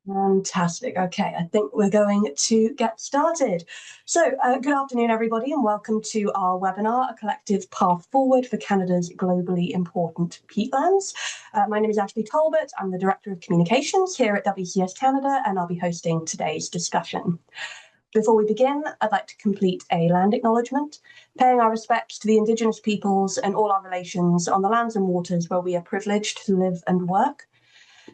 Fantastic. Okay, I think we're going to get started. Good afternoon, everybody, and welcome to our webinar, A Collective Path Forward for Canada's Globally Important Peatlands. My name is Ashley Talbot. I'm the Director of Communications here at WCS Canada, and I'll be hosting today's discussion. Before we begin, I'd like to complete a land acknowledgement, paying our respects to the Indigenous peoples and all our relations on the lands and waters where we are privileged to live and work.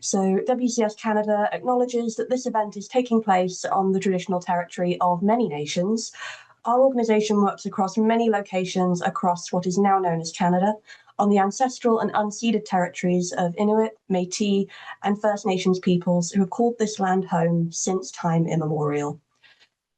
So WCS Canada acknowledges that this event is taking place on the traditional territory of many nations. Our organisation works across many locations across what is now known as Canada, on the ancestral and unceded territories of Inuit, Métis, and First Nations peoples who have called this land home since time immemorial.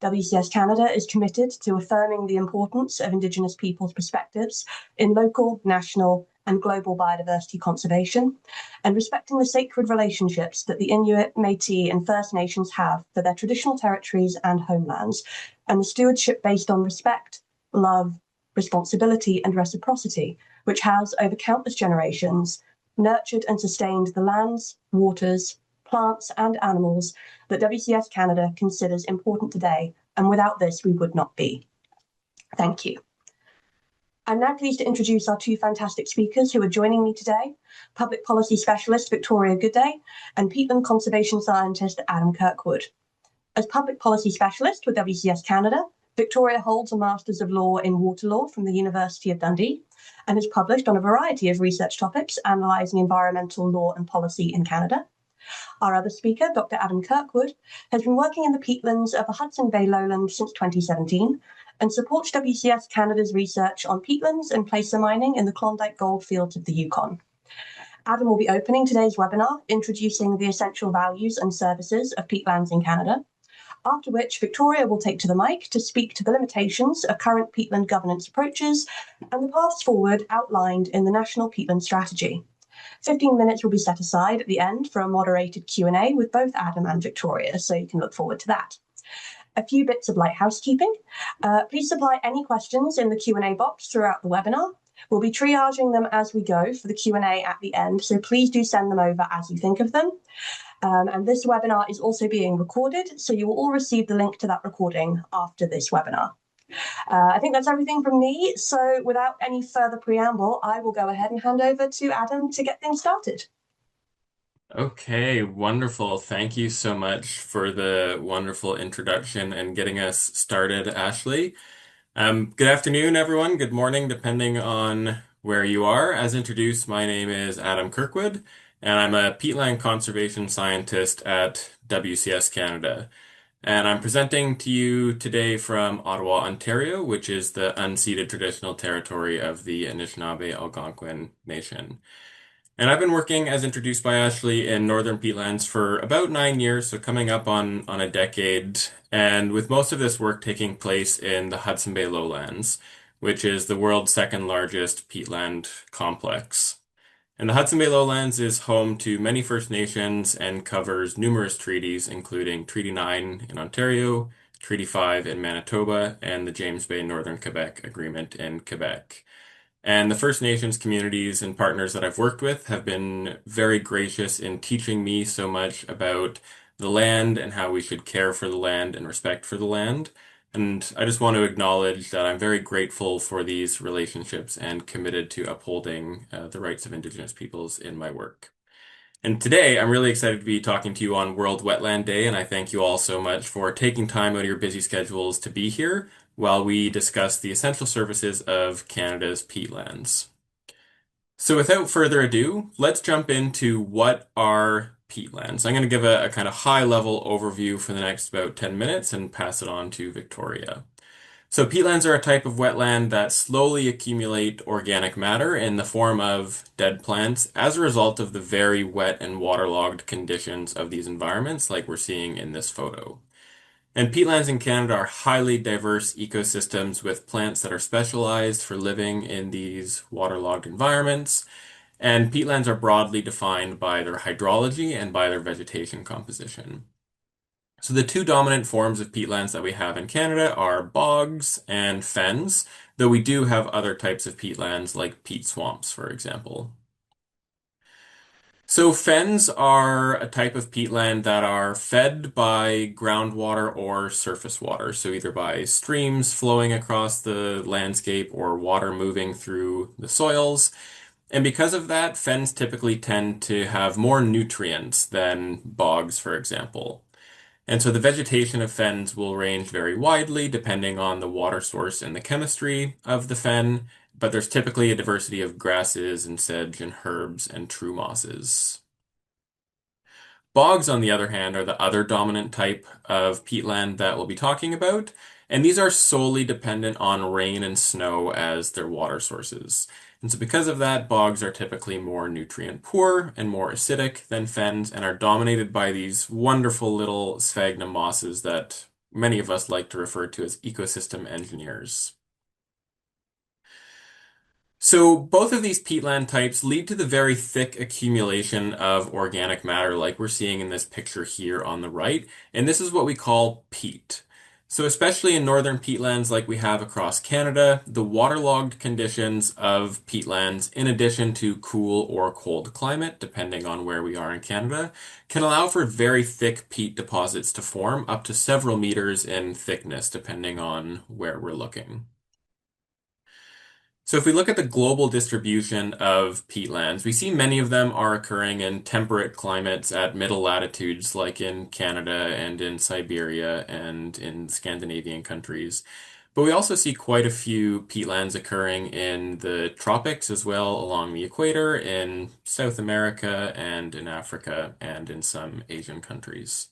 WCS Canada is committed to affirming the importance of Indigenous peoples' perspectives in local, national, and global biodiversity conservation, and respecting the sacred relationships that the Inuit, Métis, and First Nations have for their traditional territories and homelands, and the stewardship based on respect, love, responsibility, and reciprocity, which has, over countless generations, nurtured and sustained the lands, waters, plants, and animals that WCS Canada considers important today, and without this, we would not be. Thank you. I'm now pleased to introduce our two fantastic speakers who are joining me today, Public Policy Specialist Victoria Goodday and Peatland Conservation Scientist Adam Kirkwood. As Public Policy Specialist with WCS Canada, Victoria holds a Masters of Law in Water Law from the University of Dundee and has published on a variety of research topics analysing environmental law and policy in Canada. Our other speaker, Dr. Adam Kirkwood, has been working in the peatlands of the Hudson Bay lowland since 2017 and supports WCS Canada's research on peatlands and placer mining in the Klondike gold fields of the Yukon. Adam will be opening today's webinar, introducing the essential values and services of peatlands in Canada, after which Victoria will take to the mic to speak to the limitations of current peatland governance approaches and the paths forward outlined in the National Peatland Strategy. 15 minutes will be set aside at the end for a moderated Q&A with both Adam and Victoria, so you can look forward to that. A few bits of light housekeeping. Please supply any questions in the Q&A box throughout the webinar. We'll be triaging them as we go for the Q&A at the end, so please do send them over as you think of them. And this webinar is also being recorded, so you will all receive the link to that recording after this webinar. I think that's everything from me. So without any further preamble, I will go ahead and hand over to Adam to get things started. Okay, wonderful. Thank you so much for the wonderful introduction and getting us started, Ashley. Good afternoon, everyone. Good morning, depending on where you are. As introduced, my name is Adam Kirkwood, and I'm a peatland conservation scientist at WCS Canada. And I'm presenting to you today from Ottawa, Ontario, which is the unceded traditional territory of the Anishinaabe Algonquin Nation. And I've been working, as introduced by Ashley, in northern peatlands for about 9 years, so coming up on a decade, and with most of this work taking place in the Hudson Bay lowlands, which is the world's second largest peatland complex. And the Hudson Bay lowlands is home to many First Nations and covers numerous treaties, including Treaty 9 in Ontario, Treaty 5 in Manitoba, and the James Bay Northern Quebec Agreement in Quebec. And the First Nations communities and partners that I've worked with have been very gracious in teaching me so much about the land and how we should care for the land and respect for the land. And I just want to acknowledge that I'm very grateful for these relationships and committed to upholding the rights of Indigenous peoples in my work. And today, I'm really excited to be talking to you on World Wetland Day, and I thank you all so much for taking time out of your busy schedules to be here while we discuss the essential services of Canada's peatlands. So without further ado, let's jump into what are peatlands. I'm going to give a kind of high-level overview for the next about 10 minutes and pass it on to Victoria. So peatlands are a type of wetland that slowly accumulate organic matter in the form of dead plants as a result of the very wet and waterlogged conditions of these environments like we're seeing in this photo. And peatlands in Canada are highly diverse ecosystems with plants that are specialized for living in these waterlogged environments. And peatlands are broadly defined by their hydrology and by their vegetation composition. So the two dominant forms of peatlands that we have in Canada are bogs and fens, though we do have other types of peatlands like peat swamps, for example. So fens are a type of peatland that are fed by groundwater or surface water. So either by streams flowing across the landscape or water moving through the soils. And because of that, fens typically tend to have more nutrients than bogs, for example. And so the vegetation of fens will range very widely depending on the water source and the chemistry of the fen, but there's typically a diversity of grasses and sedge and herbs and true mosses. Bogs, on the other hand, are the other dominant type of peatland that we'll be talking about, and these are solely dependent on rain and snow as their water sources. And so because of that, bogs are typically more nutrient poor and more acidic than fens and are dominated by these wonderful little sphagnum mosses that many of us like to refer to as ecosystem engineers. So both of these peatland types lead to the very thick accumulation of organic matter like we're seeing in this picture here on the right, and this is what we call peat. So especially in northern peatlands like we have across Canada, the waterlogged conditions of peatlands, in addition to cool or cold climate, depending on where we are in Canada, can allow for very thick peat deposits to form up to several meters in thickness, depending on where we're looking. So if we look at the global distribution of peatlands, we see many of them are occurring in temperate climates at middle latitudes, like in Canada and in Siberia and in Scandinavian countries. But we also see quite a few peatlands occurring in the tropics as well, along the equator, in South America and in Africa and in some Asian countries.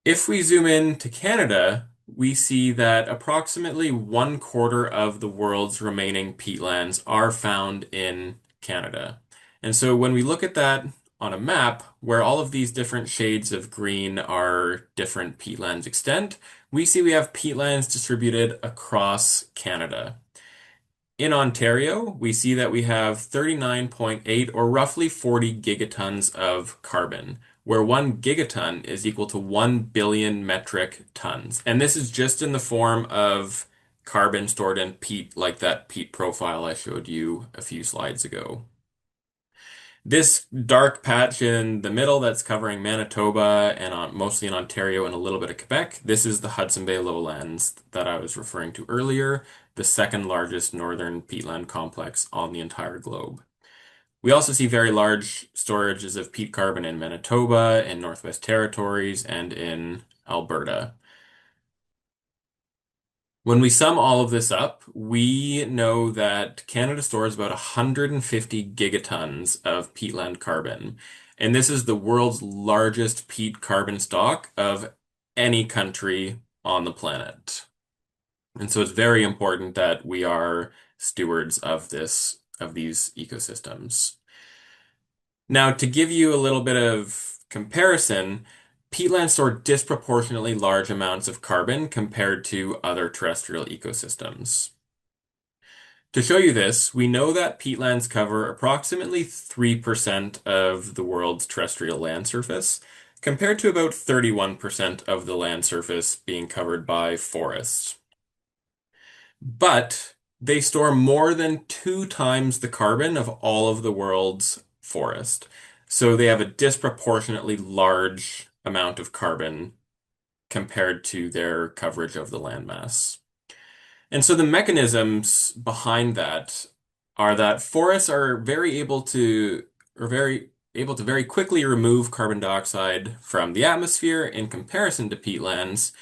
If we zoom in to Canada, we see that approximately 1/4 of the world's remaining peatlands are found in Canada. And so when we look at that on a map, where all of these different shades of green are different peatlands extent, we see we have peatlands distributed across Canada. In Ontario, we see that we have 39.8 or roughly 40 gigatons of carbon, where 1 gigaton is equal to 1 billion metric tons. And this is just in the form of carbon stored in peat, like that peat profile I showed you a few slides ago. This dark patch in the middle that's covering Manitoba and mostly in Ontario and a little bit of Quebec, this is the Hudson Bay lowlands that I was referring to earlier, the second largest northern peatland complex on the entire globe. We also see very large storages of peat carbon in Manitoba, in Northwest Territories, and in Alberta. When we sum all of this up, we know that Canada stores about 150 gigatons of peatland carbon. And this is the world's largest peat carbon stock of any country on the planet. And so it's very important that we are stewards of these ecosystems. Now, to give you a little bit of comparison, peatlands store disproportionately large amounts of carbon compared to other terrestrial ecosystems. To show you this, we know that peatlands cover approximately 3% of the world's terrestrial land surface, compared to about 31% of the land surface being covered by forests. But they store more than 2 times the carbon of all of the world's forest. So they have a disproportionately large amount of carbon compared to their coverage of the landmass. And so the mechanisms behind that are that forests are very able to very quickly remove carbon dioxide from the atmosphere in comparison to peatlands,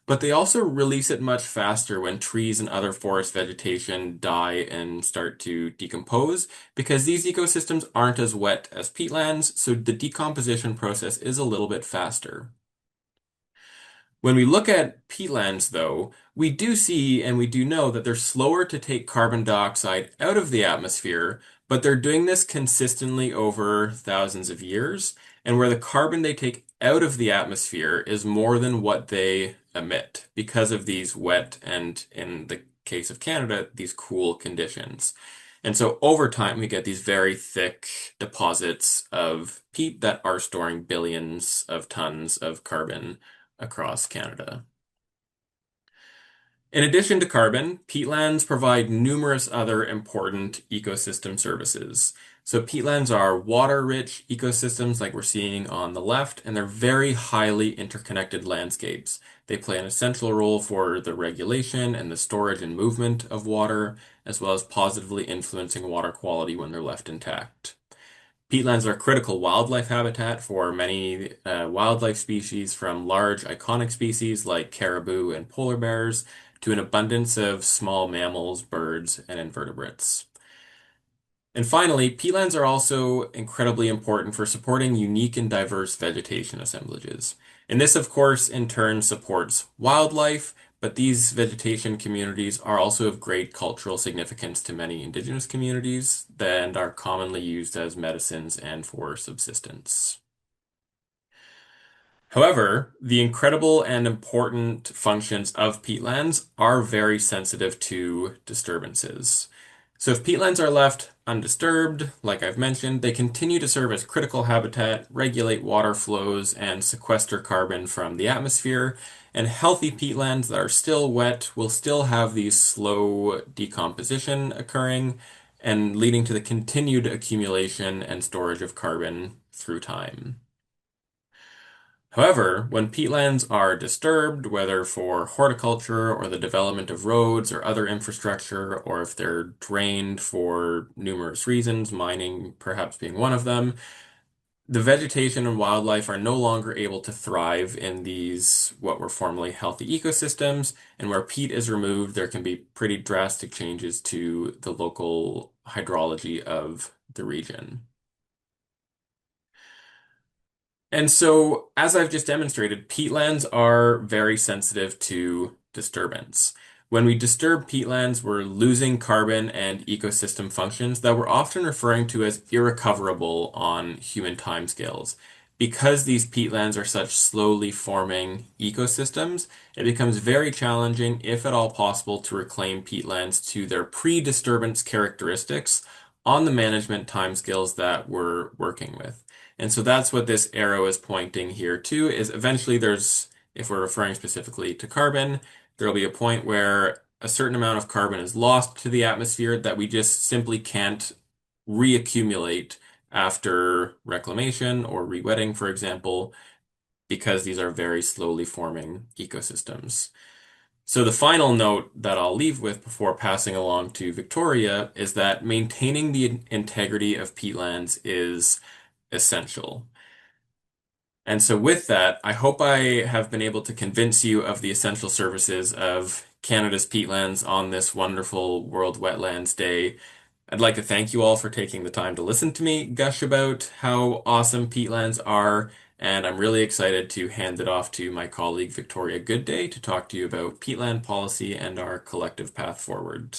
but they also release it much faster when trees and other forest vegetation die and start to decompose because these ecosystems aren't as wet as peatlands, so the decomposition process is a little bit faster. When we look at peatlands, though, we do see and we do know that they're slower to take carbon dioxide out of the atmosphere, but they're doing this consistently over thousands of years, and where the carbon they take out of the atmosphere is more than what they emit because of these wet and, in the case of Canada, these cool conditions. And so over time, we get these very thick deposits of peat that are storing billions of tons of carbon across Canada. In addition to carbon, peatlands provide numerous other important ecosystem services. So peatlands are water-rich ecosystems like we're seeing on the left, and they're very highly interconnected landscapes. They play an essential role for the regulation and the storage and movement of water, as well as positively influencing water quality when they're left intact. Peatlands are critical wildlife habitat for many wildlife species, from large iconic species like caribou and polar bears to an abundance of small mammals, birds, and invertebrates. And finally, peatlands are also incredibly important for supporting unique and diverse vegetation assemblages. And this, of course, in turn supports wildlife, but these vegetation communities are also of great cultural significance to many indigenous communities and are commonly used as medicines and for subsistence. However, the incredible and important functions of peatlands are very sensitive to disturbances. So if peatlands are left undisturbed, like I've mentioned, they continue to serve as critical habitat, regulate water flows, and sequester carbon from the atmosphere. And healthy peatlands that are still wet will still have these slow decomposition occurring and leading to the continued accumulation and storage of carbon through time. However, when peatlands are disturbed, whether for horticulture or the development of roads or other infrastructure, or if they're drained for numerous reasons, mining perhaps being one of them, the vegetation and wildlife are no longer able to thrive in these what were formerly healthy ecosystems, and where peat is removed, there can be pretty drastic changes to the local hydrology of the region. And so, as I've just demonstrated, peatlands are very sensitive to disturbance. When we disturb peatlands, we're losing carbon and ecosystem functions that we're often referring to as irrecoverable on human timescales. Because these peatlands are such slowly forming ecosystems, it becomes very challenging, if at all possible, to reclaim peatlands to their pre-disturbance characteristics on the management timescales that we're working with. And so that's what this arrow is pointing here to, is eventually there's, if we're referring specifically to carbon, there'll be a point where a certain amount of carbon is lost to the atmosphere that we just simply can't reaccumulate after reclamation or rewetting, for example, because these are very slowly forming ecosystems. So the final note that I'll leave with before passing along to Victoria is that maintaining the integrity of peatlands is essential. And so with that, I hope I have been able to convince you of the essential services of Canada's peatlands on this wonderful World Wetlands Day. I'd like to thank you all for taking the time to listen to me gush about how awesome peatlands are, and I'm really excited to hand it off to my colleague Victoria Goodday to talk to you about peatland policy and our collective path forward.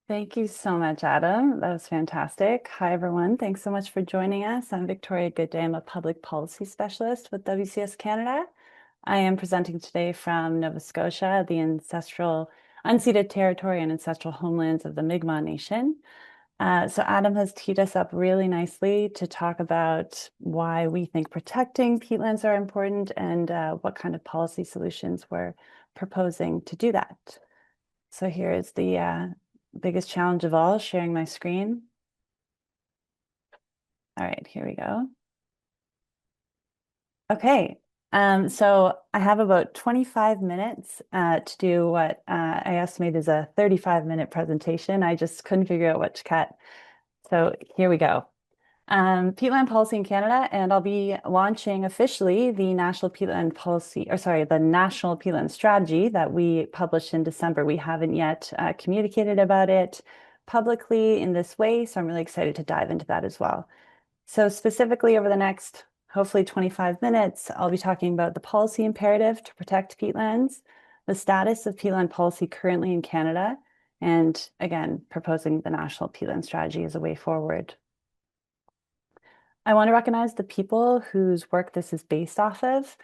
Thank you so much, Adam. That was fantastic. Hi, everyone. Thanks so much for joining us. I'm Victoria Goodday. I'm a public policy specialist with WCS Canada. I am presenting today from Nova Scotia, the ancestral unceded territory and ancestral homelands of the Mi'kmaq Nation. So Adam has teed us up really nicely to talk about why we think protecting peatlands are important and what kind of policy solutions we're proposing to do that. So here is the biggest challenge of all, sharing my screen. All right, here we go. Okay, so I have about 25 minutes to do what I estimate is a 35-minute presentation. I just couldn't figure out what to cut. So here we go. Peatland policy in Canada, and I'll be launching officially the National Peatland Policy, or sorry, the National Peatland Strategy that we published in December. We haven't yet communicated about it publicly in this way, so I'm really excited to dive into that as well. So specifically over the next, hopefully 25 minutes, I'll be talking about the policy imperative to protect peatlands, the status of peatland policy currently in Canada, and again, proposing the National Peatland Strategy as a way forward. I want to recognize the people whose work this is based off of.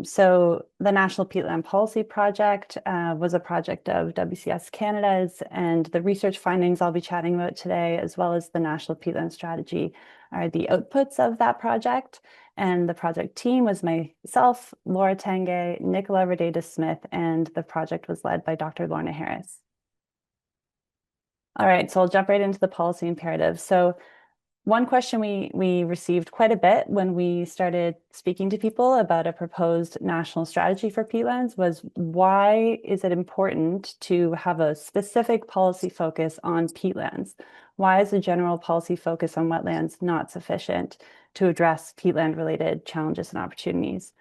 So the National Peatland Policy Project was a project of WCS Canada's, and the research findings I'll be chatting about today, as well as the National Peatland Strategy, are the outputs of that project. And the project team was myself, Laura Tange, Nicola Rodeda Smith, and the project was led by Dr. Lorna Harris. All right, so I'll jump right into the policy imperatives. So one question we received quite a bit when we started speaking to people about a proposed national strategy for peatlands was, why is it important to have a specific policy focus on peatlands? Why is the general policy focus on wetlands not sufficient to address peatland-related challenges and opportunities?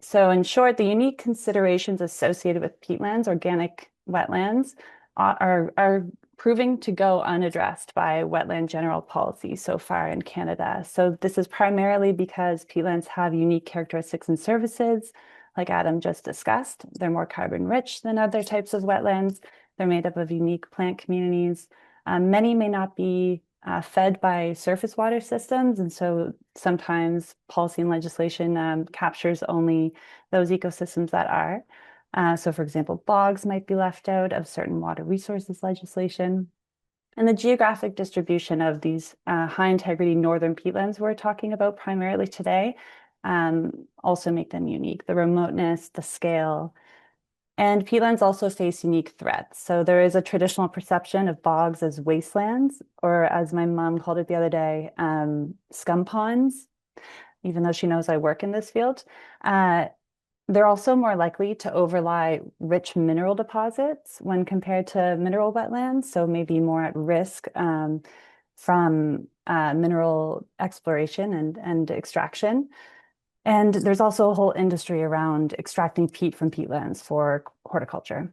So in short, the unique considerations associated with peatlands, organic wetlands, are proving to go unaddressed by wetland general policy so far in Canada. So this is primarily because peatlands have unique characteristics and services, like Adam just discussed. They're more carbon rich than other types of wetlands. They're made up of unique plant communities. Many may not be fed by surface water systems, and so sometimes policy and legislation captures only those ecosystems that are. So for example, bogs might be left out of certain water resources legislation. And the geographic distribution of these high integrity northern peatlands we're talking about primarily today also make them unique. The remoteness, the scale, and peatlands also face unique threats. So there is a traditional perception of bogs as wastelands, or as my mom called it the other day, scum ponds, even though she knows I work in this field. They're also more likely to overlie rich mineral deposits when compared to mineral wetlands, so maybe more at risk from mineral exploration and extraction. And there's also a whole industry around extracting peat from peatlands for horticulture.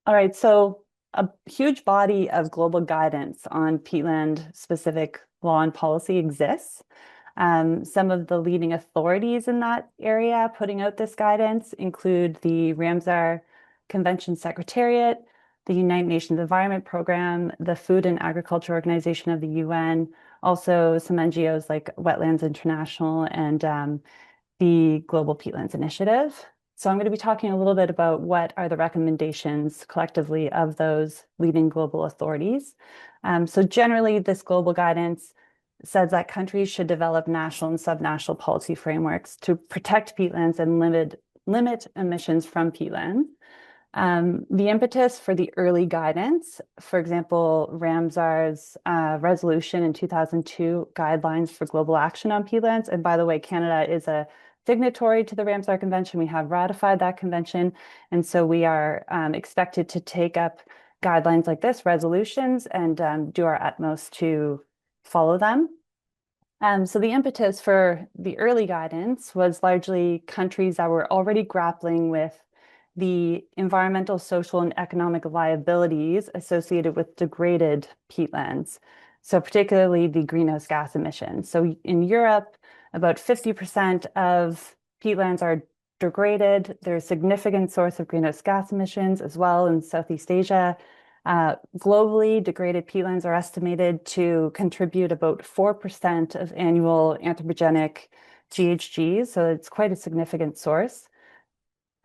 All right, so a huge body of global guidance on peatland specific law and policy exists. Some of the leading authorities in that area putting out this guidance include the Ramsar Convention Secretariat, the United Nations Environment Program, the Food and Agriculture Organization of the UN, also some NGOs like Wetlands International and the Global Peatlands Initiative. So I'm going to be talking a little bit about what are the recommendations collectively of those leading global authorities. So generally, this global guidance says that countries should develop national and subnational policy frameworks to protect peatlands and limit emissions from peatlands. The impetus for the early guidance, for example, Ramsar's resolution in 2002, Guidelines for Global Action on Peatlands. And by the way, Canada is a signatory to the Ramsar Convention. We have ratified that convention. And so we are expected to take up guidelines like this, resolutions, and do our utmost to follow them. So the impetus for the early guidance was largely countries that were already grappling with the environmental, social, and economic liabilities associated with degraded peatlands. So particularly the greenhouse gas emissions. So in Europe, about 50% of peatlands are degraded. They're a significant source of greenhouse gas emissions as well in Southeast Asia. Globally, degraded peatlands are estimated to contribute about 4% of annual anthropogenic GHGs, so it's quite a significant source.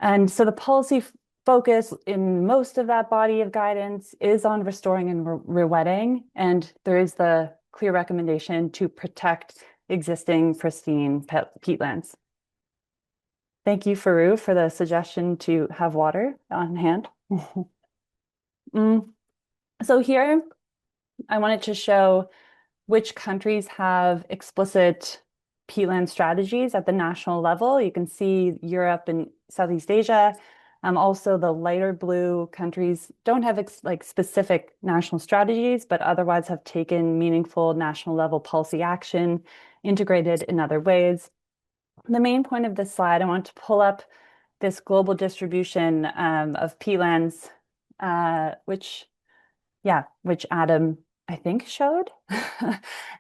And so the policy focus in most of that body of guidance is on restoring and rewetting, and there is the clear recommendation to protect existing pristine peatlands. Thank you, Faru, for the suggestion to have water on hand. So here, I wanted to show which countries have explicit peatland strategies at the national level. You can see Europe and Southeast Asia. Also, the lighter blue countries don't have specific national strategies, but otherwise have taken meaningful national level policy action, integrated in other ways. The main point of this slide, I want to pull up this global distribution of peatlands, which Adam, I think, showed.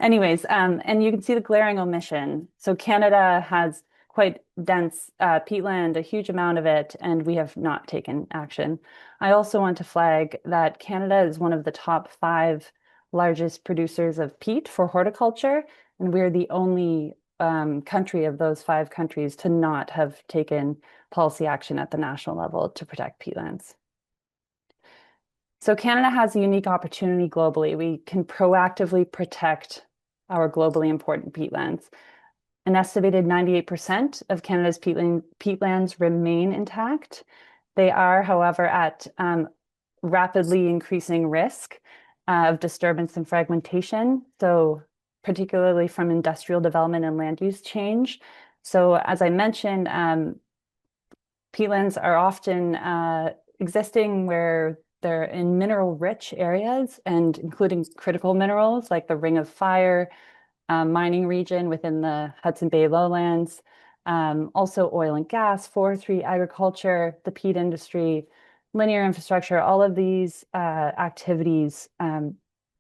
Anyways, and you can see the glaring omission. So Canada has quite dense peatland, a huge amount of it, and we have not taken action. I also want to flag that Canada is one of the top 5 largest producers of peat for horticulture, and we're the only country of those 5 countries to not have taken policy action at the national level to protect peatlands. So Canada has a unique opportunity globally. We can proactively protect our globally important peatlands. An estimated 98% of Canada's peatlands remain intact. They are, however, at rapidly increasing risk of disturbance and fragmentation, so particularly from industrial development and land use change. So as I mentioned, peatlands are often existing where they're in mineral-rich areas, and including critical minerals like the Ring of Fire mining region within the Hudson Bay lowlands, also oil and gas, forestry, agriculture, the peat industry, linear infrastructure. All of these activities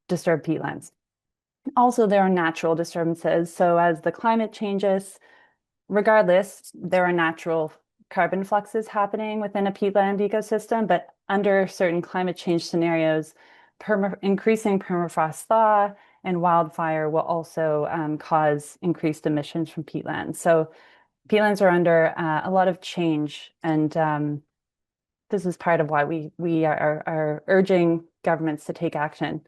disturb peatlands. Also, there are natural disturbances. So as the climate changes, regardless, there are natural carbon fluxes happening within a peatland ecosystem, but under certain climate change scenarios, increasing permafrost thaw and wildfire will also cause increased emissions from peatlands. So peatlands are under a lot of change, and this is part of why we are urging governments to take action.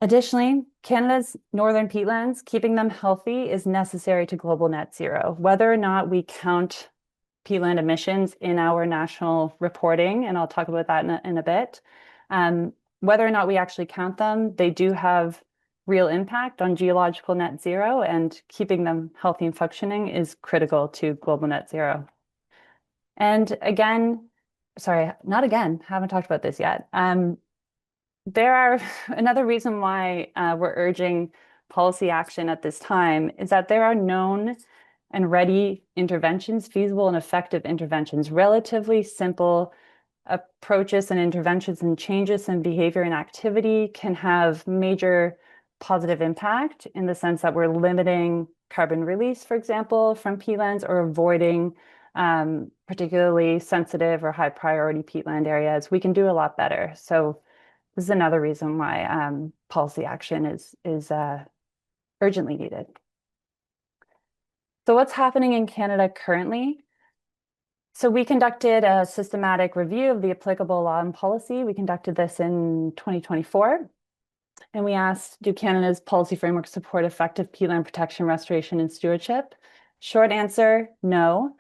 Additionally, Canada's northern peatlands, keeping them healthy is necessary to global net zero. Whether or not we count peatland emissions in our national reporting, and I'll talk about that in a bit, whether or not we actually count them, they do have real impact on geological net zero, and keeping them healthy and functioning is critical to global net zero. And again, sorry, not again, haven't talked about this yet. There are another reason why we're urging policy action at this time is that there are known and ready interventions, feasible and effective interventions, relatively simple approaches and interventions and changes in behavior and activity can have major positive impact in the sense that we're limiting carbon release, for example, from peatlands, or avoiding particularly sensitive or high priority peatland areas. We can do a lot better. So this is another reason why policy action is urgently needed. So what's happening in Canada currently? So we conducted a systematic review of the applicable law and policy. We conducted this in 2024. And we asked, do Canada's policy framework support effective peatland protection, restoration, and stewardship? Short answer, no.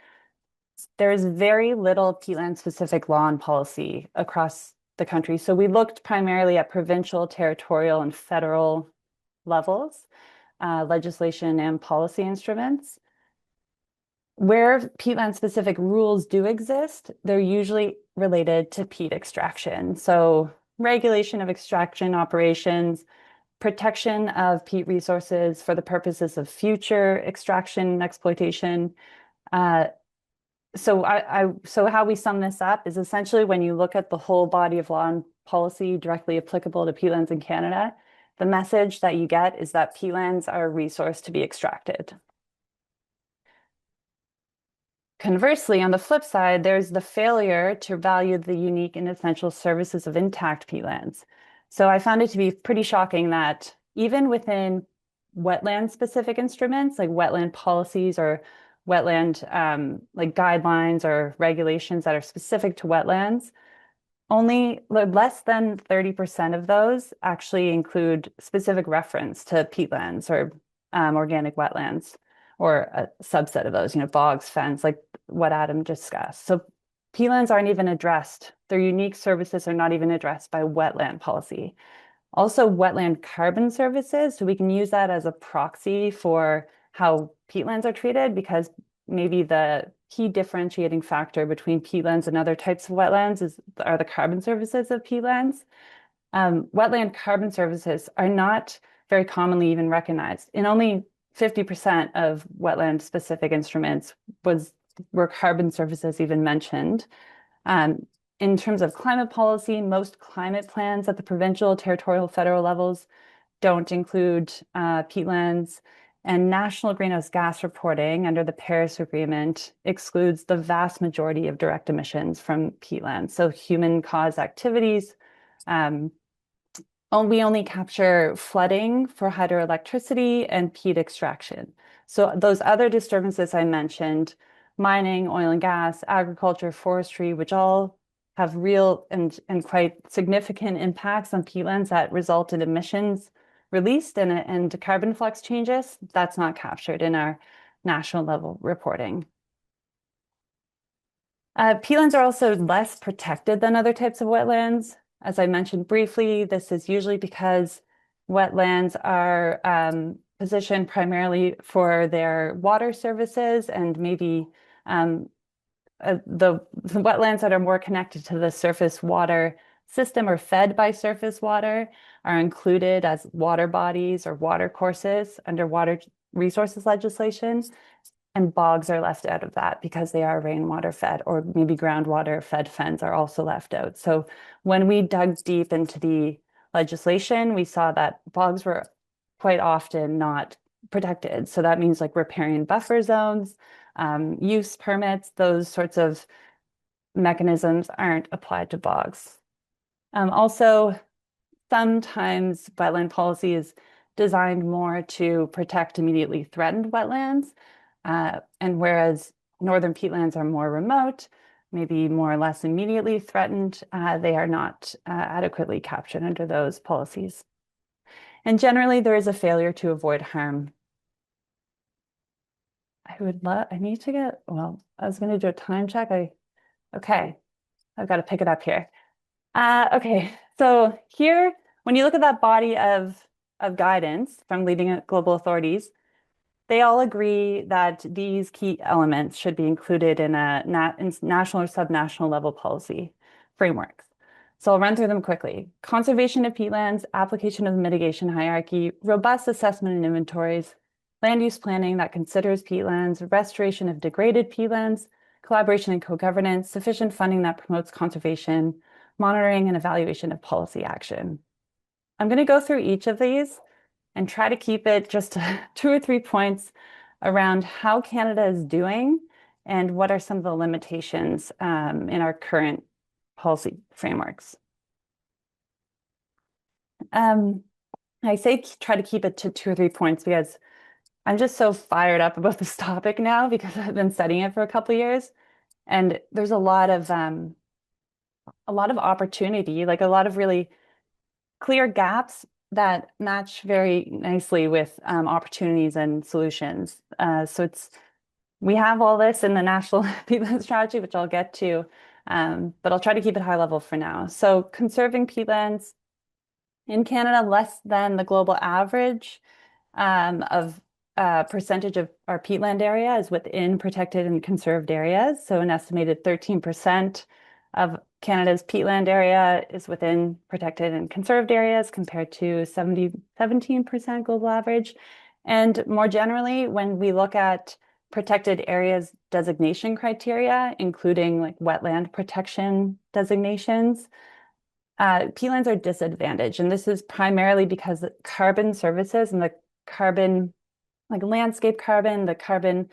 There is very little peatland-specific law and policy across the country. So we looked primarily at provincial, territorial, and federal levels, legislation and policy instruments. Where peatland-specific rules do exist, they're usually related to peat extraction. So regulation of extraction operations, protection of peat resources for the purposes of future extraction and exploitation. So how we sum this up is essentially when you look at the whole body of law and policy directly applicable to peatlands in Canada, the message that you get is that peatlands are a resource to be extracted. Conversely, on the flip side, there's the failure to value the unique and essential services of intact peatlands. So I found it to be pretty shocking that even within wetland-specific instruments, like wetland policies or wetland like guidelines or regulations that are specific to wetlands, only less than 30% of those actually include specific reference to peatlands or organic wetlands, or a subset of those, bogs, fens, like what Adam discussed. So peatlands aren't even addressed. Their unique services are not even addressed by wetland policy. Also, wetland carbon services, so we can use that as a proxy for how peatlands are treated, because maybe the key differentiating factor between peatlands and other types of wetlands are the carbon services of peatlands. Wetland carbon services are not very commonly even recognized. In only 50% of wetland-specific instruments were carbon services even mentioned. In terms of climate policy, most climate plans at the provincial, territorial, federal levels don't include peatlands, and national greenhouse gas reporting under the Paris Agreement excludes the vast majority of direct emissions from peatlands. So human-caused activities, we only capture flooding for hydroelectricity and peat extraction. So those other disturbances I mentioned, mining, oil and gas, agriculture, forestry, which all have real and quite significant impacts on peatlands that result in emissions released and carbon flux changes, that's not captured in our national level reporting. Peatlands are also less protected than other types of wetlands. As I mentioned briefly, this is usually because wetlands are positioned primarily for their water services, and maybe the wetlands that are more connected to the surface water system or fed by surface water are included as water bodies or water courses under water resources legislation. And bogs are left out of that because they are rainwater fed, or maybe groundwater fed fens are also left out. So when we dug deep into the legislation, we saw that bogs were quite often not protected. So that means like riparian buffer zones, use permits, those sorts of mechanisms aren't applied to bogs. Also, sometimes wetland policy is designed more to protect immediately threatened wetlands. And whereas northern peatlands are more remote, maybe more or less immediately threatened, they are not adequately captured under those policies. And generally, there is a failure to avoid harm. I need to get, well, I was going to do a time check. Okay, I've got to pick it up here. Okay, so here, when you look at that body of guidance from leading global authorities, they all agree that these key elements should be included in national or subnational level policy frameworks. So I'll run through them quickly. Conservation of peatlands, application of the mitigation hierarchy, robust assessment and inventories, land use planning that considers peatlands, restoration of degraded peatlands, collaboration and co-governance, sufficient funding that promotes conservation, monitoring and evaluation of policy action. I'm going to go through each of these and try to keep it just 2 or 3 points around how Canada is doing and what are some of the limitations in our current policy frameworks. I say try to keep it to 2 or 3 points because I'm just so fired up about this topic now because I've been studying it for a couple of years, and there's a lot of opportunity, like a lot of really clear gaps that match very nicely with opportunities and solutions. So we have all this in the National Peatland Strategy, which I'll get to, but I'll try to keep it high level for now. So conserving peatlands in Canada, less than the global average of percentage of our peatland area is within protected and conserved areas. So an estimated 13% of Canada's peatland area is within protected and conserved areas compared to 17% global average. And more generally, when we look at protected areas designation criteria, including like wetland protection designations, peatlands are disadvantaged. And this is primarily because the carbon services and the carbon, like landscape carbon, the carbon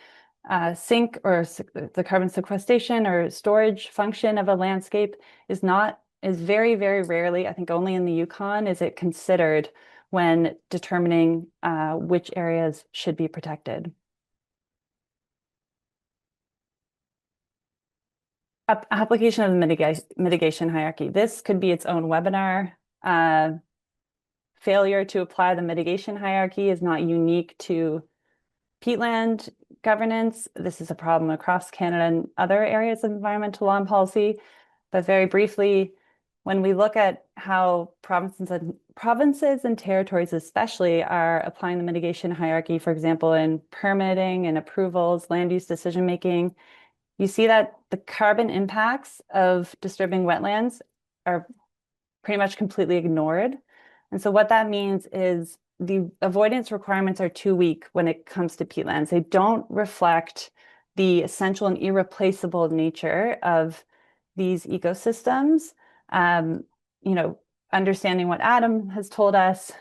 sink or the carbon sequestration or storage function of a landscape is very, very rarely, I think only in the Yukon, is it considered when determining which areas should be protected. Application of the mitigation hierarchy. This could be its own webinar. Failure to apply the mitigation hierarchy is not unique to peatland governance. This is a problem across Canada and other areas of environmental law and policy. But very briefly, when we look at how provinces and territories especially are applying the mitigation hierarchy, for example, in permitting and approvals, land use decision-making, you see that the carbon impacts of disturbing wetlands are pretty much completely ignored. And so what that means is the avoidance requirements are too weak when it comes to peatlands. They don't reflect the essential and irreplaceable nature of these ecosystems. Understanding what Adam has told us,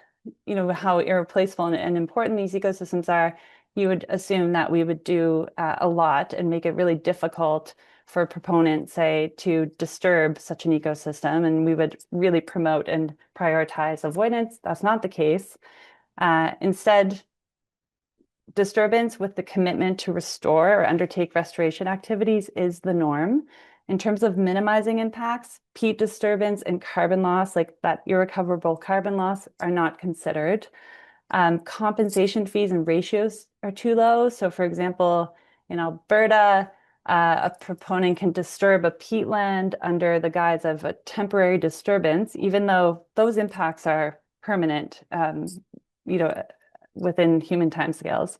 how irreplaceable and important these ecosystems are, you would assume that we would do a lot and make it really difficult for proponents, say, to disturb such an ecosystem, and we would really promote and prioritize avoidance. That's not the case. Instead, disturbance with the commitment to restore or undertake restoration activities is the norm. In terms of minimizing impacts, peat disturbance and carbon loss, like that irrecoverable carbon loss, are not considered. Compensation fees and ratios are too low. So for example, in Alberta, A proponent can disturb a peatland under the guise of a temporary disturbance, even though those impacts are permanent, you know, within human timescales.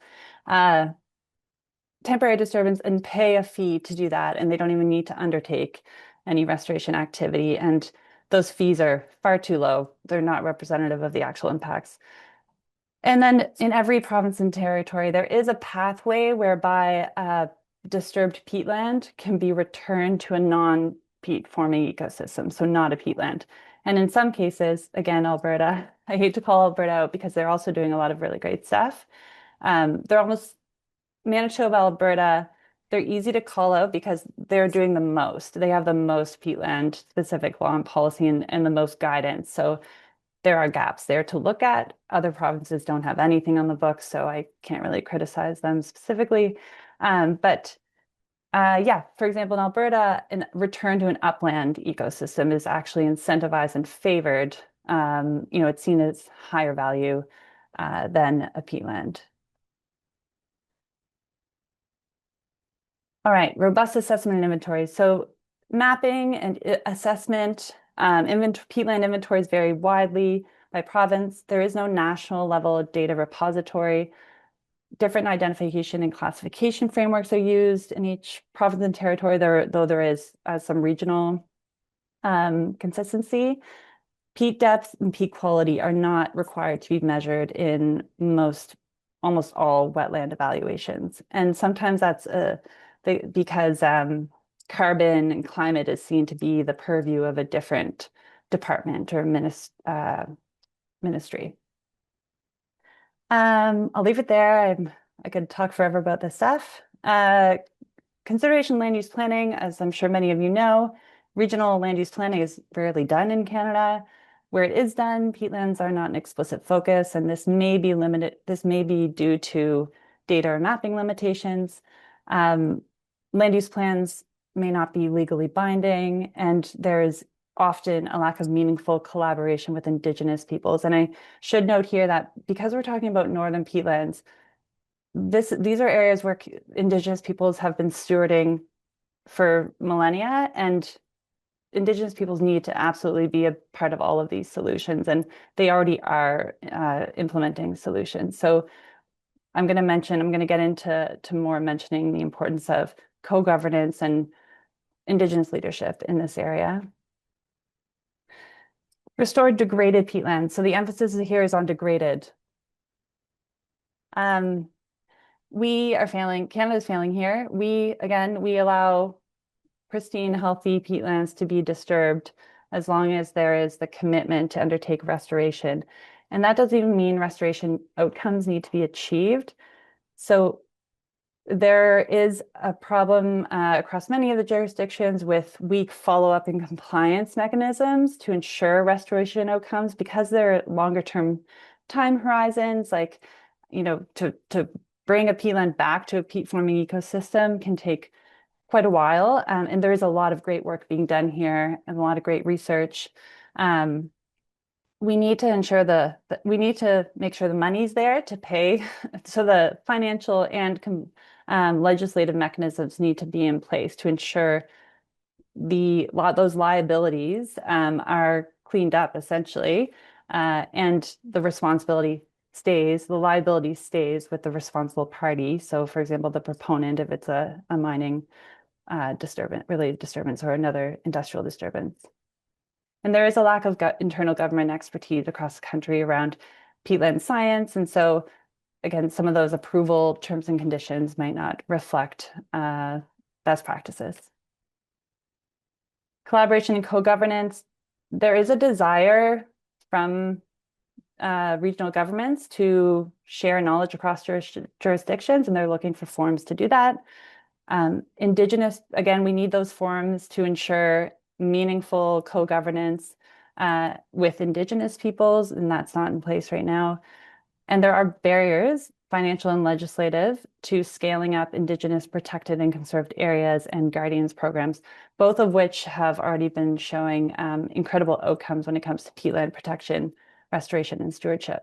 Temporary disturbance and pay a fee to do that, and they don't even need to undertake any restoration activity. And those fees are far too low. They're not representative of the actual impacts. And then in every province and territory, there is a pathway whereby disturbed peatland can be returned to a non-peat forming ecosystem, so not a peatland. And in some cases, again, Alberta, I hate to call Alberta out because they're also doing a lot of really great stuff. They're almost Manitoba, Alberta, they're easy to call out because they're doing the most. They have the most peatland specific law and policy and the most guidance. So there are gaps there to look at. Other provinces don't have anything on the books, so I can't really criticize them specifically. Yeah, for example, in Alberta, a return to an upland ecosystem is actually incentivized and favored. It's seen as higher value than a peatland. All right, robust assessment and inventory. So mapping and assessment, peatland inventories vary widely by province. There is no national level data repository. Different identification and classification frameworks are used in each province and territory, though there is some regional consistency. Peat depth and peat quality are not required to be measured in almost all wetland evaluations. And sometimes that's because carbon and climate is seen to be the purview of a different department or ministry. I'll leave it there. I could talk forever about this stuff. Consideration land use planning, as I'm sure many of you know, regional land use planning is rarely done in Canada. Where it is done, peatlands are not an explicit focus, and this may be limited. This may be due to data or mapping limitations. Land use plans may not be legally binding, and there's often a lack of meaningful collaboration with Indigenous peoples. And I should note here that because we're talking about northern peatlands, these are areas where Indigenous peoples have been stewarding for millennia, and Indigenous peoples need to absolutely be a part of all of these solutions, and they already are implementing solutions. So I'm going to get into more mentioning the importance of co-governance and Indigenous leadership in this area. Restored degraded peatlands. So the emphasis here is on degraded. We are failing, Canada's failing here. We allow pristine, healthy peatlands to be disturbed as long as there is the commitment to undertake restoration. And that doesn't even mean restoration outcomes need to be achieved. So there is a problem across many of the jurisdictions with weak follow-up and compliance mechanisms to ensure restoration outcomes because they're longer-term time horizons, like, to bring a peatland back to a peat-forming ecosystem can take quite a while. And there is a lot of great work being done here and a lot of great research. We need to make sure the money's there to pay. So the financial and legislative mechanisms need to be in place to ensure those liabilities are cleaned up essentially, and the liability stays with the responsible party. So for example, the proponent, if it's a mining related disturbance or another industrial disturbance. And there is a lack of internal government expertise across the country around peatland science. And so again, some of those approval terms and conditions might not reflect best practices. Collaboration and co-governance. There is a desire from regional governments to share knowledge across jurisdictions, and they're looking for forums to do that. Indigenous, again, we need those forums to ensure meaningful co-governance with Indigenous peoples, and that's not in place right now. And there are barriers, financial and legislative, to scaling up Indigenous protected and conserved areas and guardians programs, both of which have already been showing incredible outcomes when it comes to peatland protection, restoration, and stewardship.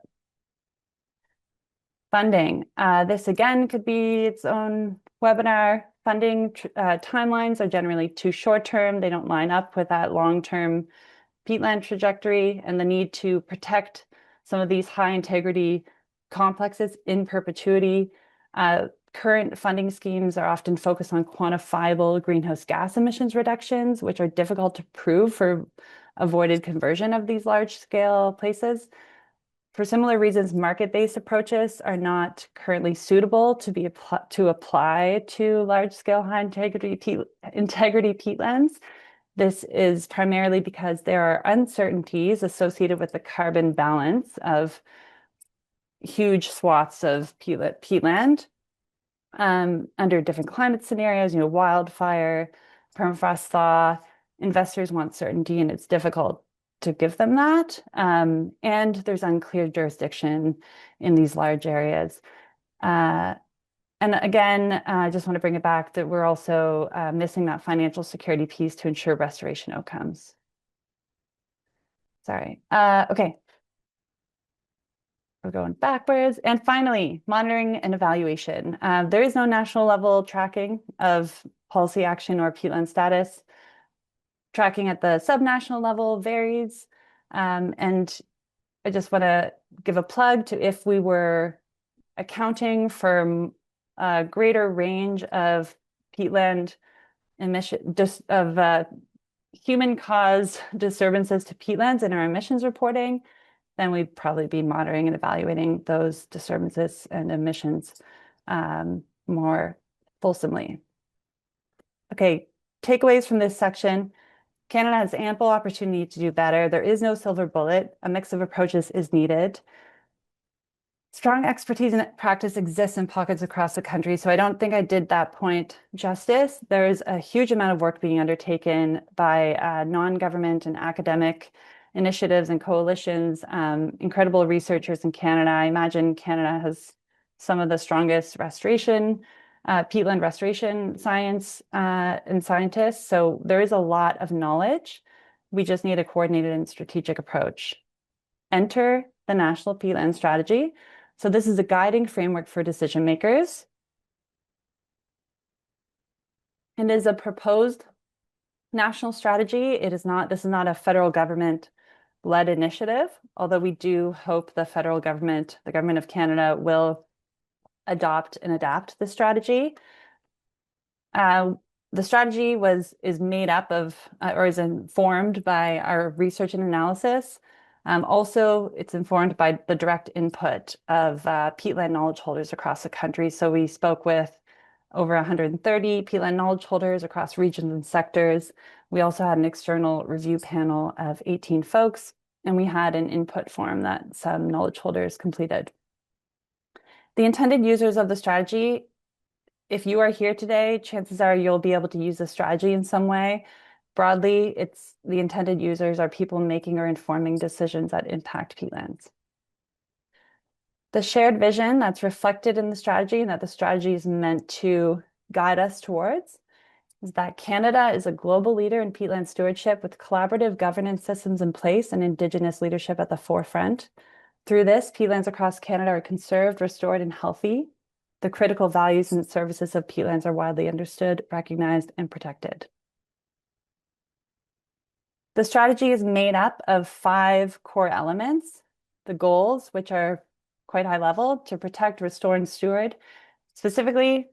Funding. This again could be its own webinar. funding timelines are generally too short-term. They don't line up with that long-term peatland trajectory, and the need to protect some of these high-integrity complexes in perpetuity. Current funding schemes are often focused on quantifiable greenhouse gas emissions reductions, which are difficult to prove for avoided conversion of these large-scale places. For similar reasons, market-based approaches are not currently suitable to apply to large-scale high-integrity peatlands. This is primarily because there are uncertainties associated with the carbon balance of huge swaths of peatland under different climate scenarios, wildfire, permafrost thaw. Investors want certainty, and it's difficult to give them that. And there's unclear jurisdiction in these large areas. And again, I just want to bring it back that we're also missing that financial security piece to ensure restoration outcomes. Sorry. Okay. We're going backwards. And finally, monitoring and evaluation. There is no national level tracking of policy action or peatland status. Tracking at the subnational level varies. And I just want to give a plug to if we were accounting for a greater range of peatland emission, just of human-caused disturbances to peatlands in our emissions reporting, then we'd probably be monitoring and evaluating those disturbances and emissions more fulsomely. Okay, takeaways from this section. Canada has ample opportunity to do better. There is no silver bullet. A mix of approaches is needed. Strong expertise and practice exists in pockets across the country, so I don't think I did that point justice. There's a huge amount of work being undertaken by non-government and academic initiatives and coalitions, incredible researchers in Canada. I imagine Canada has some of the strongest restoration peatland restoration science and scientists. So there is a lot of knowledge. We just need a coordinated and strategic approach. Enter the National Peatland Strategy. So this is a guiding framework for decision makers. It is a proposed national strategy. This is not a federal government-led initiative, although we do hope the federal government, the government of Canada, will adopt and adapt the strategy. The strategy is made up of, or is informed by our research and analysis. Also, it's informed by the direct input of peatland knowledge holders across the country. So we spoke with over 130 peatland knowledge holders across regions and sectors. We also had an external review panel of 18 folks, and we had an input form that some knowledge holders completed. The intended users of the strategy, if you are here today, chances are you'll be able to use the strategy in some way. Broadly, the intended users are people making or informing decisions that impact peatlands. The shared vision that's reflected in the strategy and that the strategy is meant to guide us towards is that Canada is a global leader in peatland stewardship with collaborative governance systems in place and Indigenous leadership at the forefront. Through this, peatlands across Canada are conserved, restored, and healthy. The critical values and services of peatlands are widely understood, recognized, and protected. The strategy is made up of 5 core elements. The goals, which are quite high level, to protect, restore, and steward. Specifically,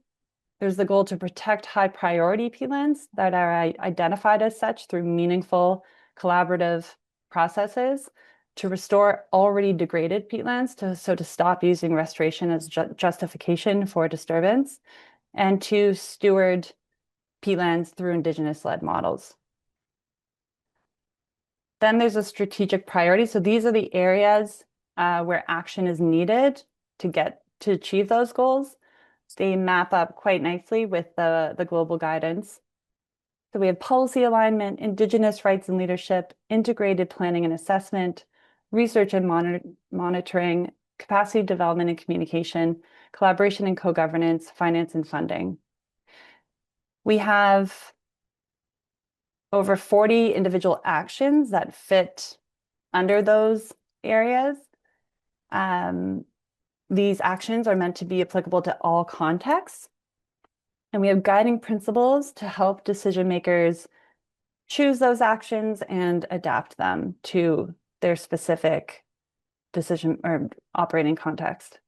there's the goal to protect high priority peatlands that are identified as such through meaningful collaborative processes, to restore already degraded peatlands, to stop using restoration as justification for disturbance, and to steward peatlands through Indigenous-led models. Then there's a strategic priority. So these are the areas where action is needed to achieve those goals. They map up quite nicely with the global guidance. So we have policy alignment, Indigenous rights and leadership, integrated planning and assessment, research and monitoring, capacity development and communication, collaboration and co-governance, finance and funding. We have over 40 individual actions that fit under those areas. These actions are meant to be applicable to all contexts. And we have guiding principles to help decision makers choose those actions and adapt them to their specific decision or operating context.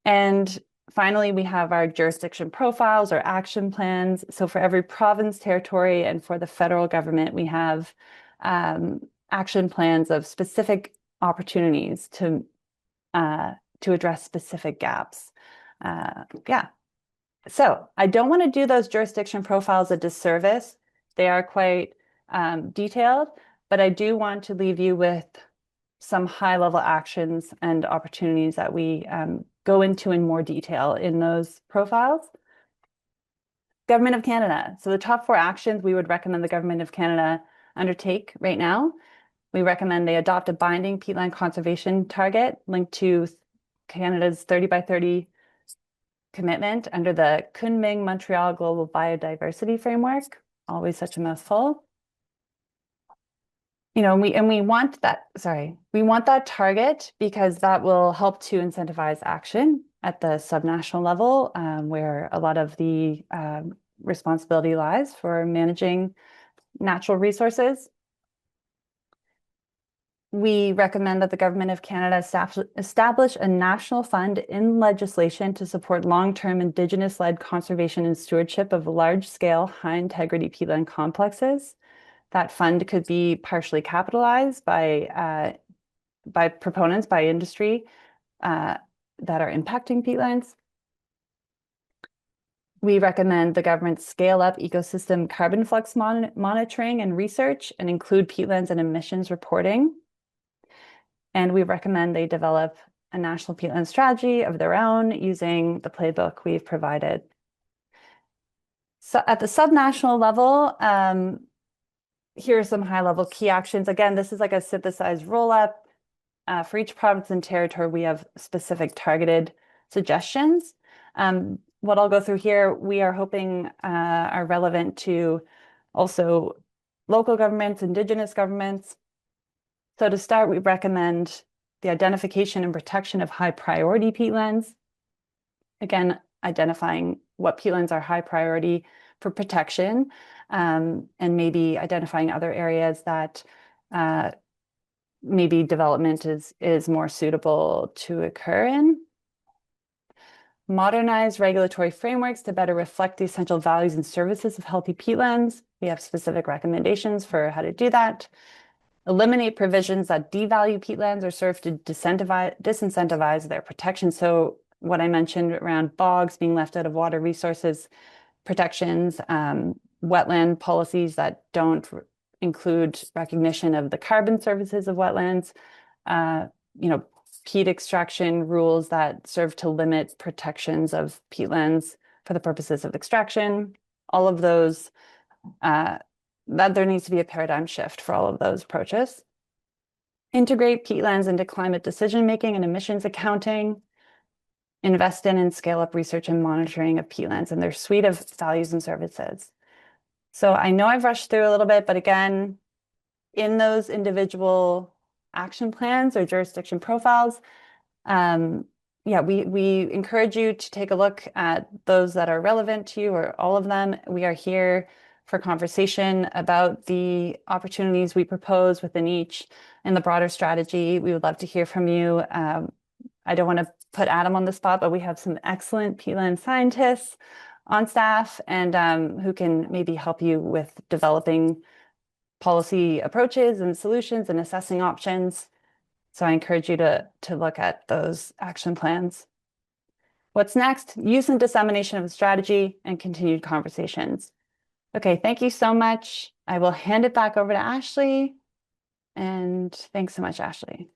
And finally, we have our jurisdiction profiles or action plans. So for every province, territory, and for the federal government, we have action plans of specific opportunities to address specific gaps. So I don't want to do those jurisdiction profiles a disservice. They are quite detailed, but I do want to leave you with some high-level actions and opportunities that we go into in more detail in those profiles. Government of Canada. So the top 4 actions we would recommend the Government of Canada undertake right now. We recommend they adopt a binding peatland conservation target linked to Canada's 30 by 30 commitment under the Kunming-Montreal Global Biodiversity Framework. Always such a mouthful. You know, we want that target because that will help to incentivize action at the subnational level, where a lot of the responsibility lies for managing natural resources. We recommend that the Government of Canada establish a national fund in legislation to support long-term Indigenous-led conservation and stewardship of large-scale, high-integrity peatland complexes. That fund could be partially capitalized by proponents, by industry that are impacting peatlands. We recommend the government scale up ecosystem carbon flux monitoring and research and include peatlands and emissions reporting. And we recommend they develop a national peatland strategy of their own using the playbook we've provided. So at the subnational level, here are some high-level key actions. Again, this is like a synthesized roll-up. For each province and territory, we have specific targeted suggestions. What I'll go through here, we are hoping are relevant to also local governments, Indigenous governments. So to start, we recommend the identification and protection of high-priority peatlands. Again, identifying what peatlands are high priority for protection, and maybe identifying other areas that maybe development is more suitable to occur in. Modernize regulatory frameworks to better reflect the essential values and services of healthy peatlands. We have specific recommendations for how to do that. Eliminate provisions that devalue peatlands or serve to disincentivize their protection. So what I mentioned around bogs being left out of water resources protections, wetland policies that don't include recognition of the carbon services of wetlands, peat extraction rules that serve to limit protections of peatlands for the purposes of extraction. All of those, that there needs to be a paradigm shift for all of those approaches. Integrate peatlands into climate decision-making and emissions accounting. Invest in and scale up research and monitoring of peatlands and their suite of values and services. So I know I've rushed through a little bit, but again, in those individual action plans or jurisdiction profiles, we encourage you to take a look at those that are relevant to you or all of them. We are here for conversation about the opportunities we propose within each and the broader strategy. We would love to hear from you. I don't want to put Adam on the spot, but we have some excellent peatland scientists on staff and who can maybe help you with developing policy approaches and solutions and assessing options. So I encourage you to look at those action plans. What's next? Use and dissemination of the strategy and continued conversations. Okay, thank you so much. I will hand it back over to Ashley. And thanks so much, Ashley.